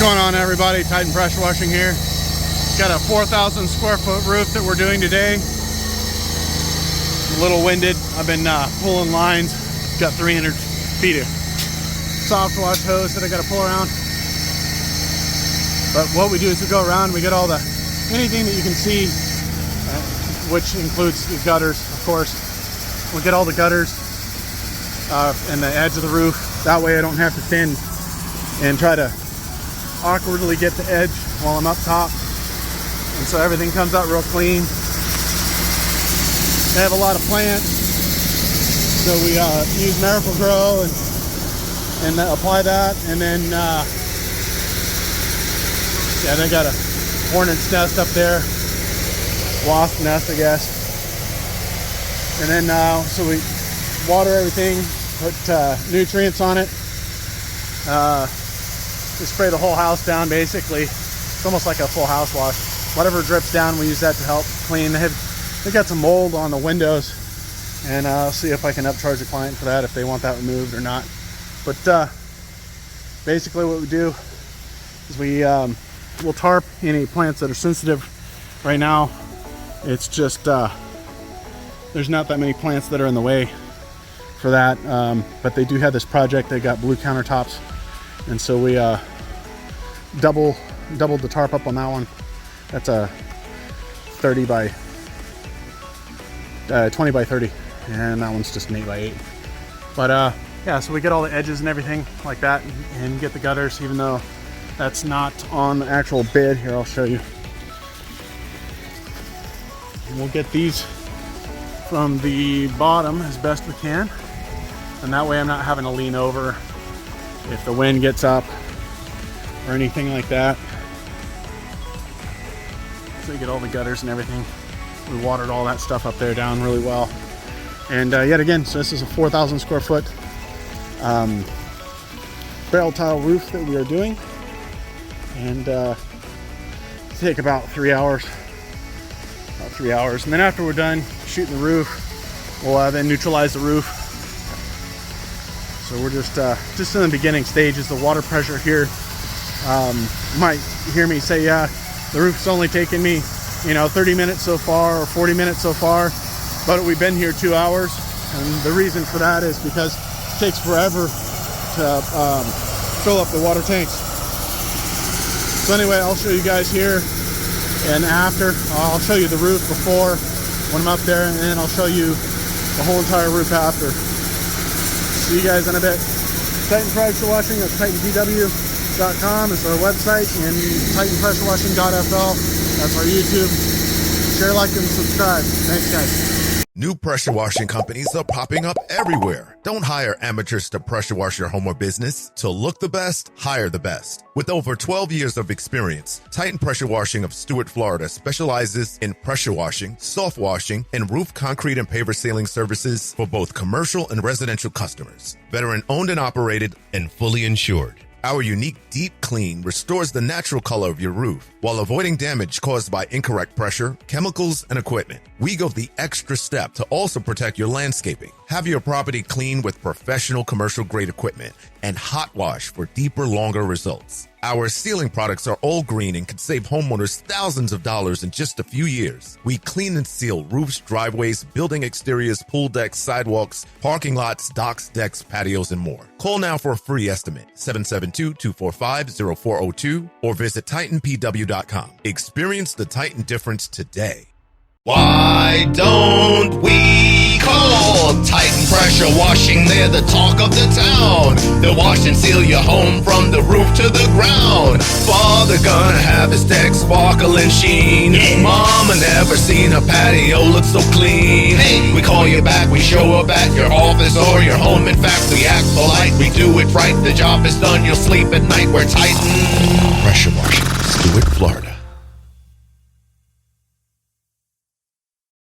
What's going on, everybody? Titan Pressure Washing here. Got a 4,000 square foot roof that we're doing today. A little winded. I've been pulling lines. Got 300 feet of Softwash hose that I got to pull around. But what we do is we go around and we get all the anything that you can see, which includes the gutters, of course. We get all the gutters and the edge of the roof. That way I don't have to stand and try to awkwardly get the edge while I'm up top. And so everything comes out real clean. They have a lot of plants, so we use Miracle-Gro and apply that. And then yeah, they got a hornet's nest up there, wasp nest, I guess. And then so we water everything, put nutrients on it. We spray the whole house down, basically. It's almost like a full house wash. Whatever drips down, we use that to help clean. They got some mold on the windows, and I'll see if I can upcharge the client for that, if they want that removed or not. But basically what we do is we'll tarp any plants that are sensitive. Right now, it's just, there's not that many plants that are in the way for that, but they do have this project. They got blue countertops, and so we doubled the tarp up on that one. That's a 20 by 30, and that one's just an 8 by 8. But yeah, so we get all the edges and everything like that, and get the gutters, even though that's not on the actual bed. Here, I'll show you. And we'll get these from the bottom as best we can, and that way I'm not having to lean over if the wind gets up or anything like that. So you get all the gutters and everything. We watered all that stuff up there down really well. And yet again, so this is a 4,000 square foot barrel tile roof that we are doing, and take about 3 hours. And then after we're done shooting the roof, we'll then neutralize the roof. So we're just in the beginning stages. The water pressure here, you might hear me say, yeah, the roof's only taken me 30 minutes so far, or 40 minutes so far, but we've been here 2 hours. And the reason for that is because it takes forever to fill up the water tanks. So anyway, I'll show you guys here and after. I'll show you the roof before when I'm up there, and then I'll show you the whole entire roof after. See you guys in a bit. Titan Pressure Washing, that's TitanPW.com is our website, and TitanPressureWashing.fl, that's our YouTube. Share, like, and subscribe. Thanks, guys. New pressure washing companies are popping up everywhere. Don't hire amateurs to pressure wash your home or business. To look the best, hire the best. With over 12 years of experience, Titan Pressure Washing of Stuart, Florida specializes in pressure washing, soft washing, and roof concrete and paver sealing services for both commercial and residential customers. Veteran owned and operated and fully insured. Our unique deep clean restores the natural color of your roof while avoiding damage caused by incorrect pressure, chemicals, and equipment. We go the extra step to also protect your landscaping. Have your property clean with professional commercial grade equipment and hot wash for deeper, longer results. Our sealing products are all green and can save homeowners thousands of dollars in just a few years. We clean and seal roofs, driveways, building exteriors, pool decks, sidewalks, parking lots, docks, decks, patios, and more. Call now for a free estimate, 772-245-0402, or visit TitanPW.com. Experience the Titan difference today. Why don't we call Titan Pressure Washing? They're the talk of the town. They'll wash and seal your home from the roof to the ground. Father gonna have his deck sparkle and sheen. Mama never seen a patio look so clean. Hey, we call you back, we show up at your office or your home. In fact, we act polite, we do it right. The job is done, you'll sleep at night. We're Titan Pressure Washing, Stuart, Florida.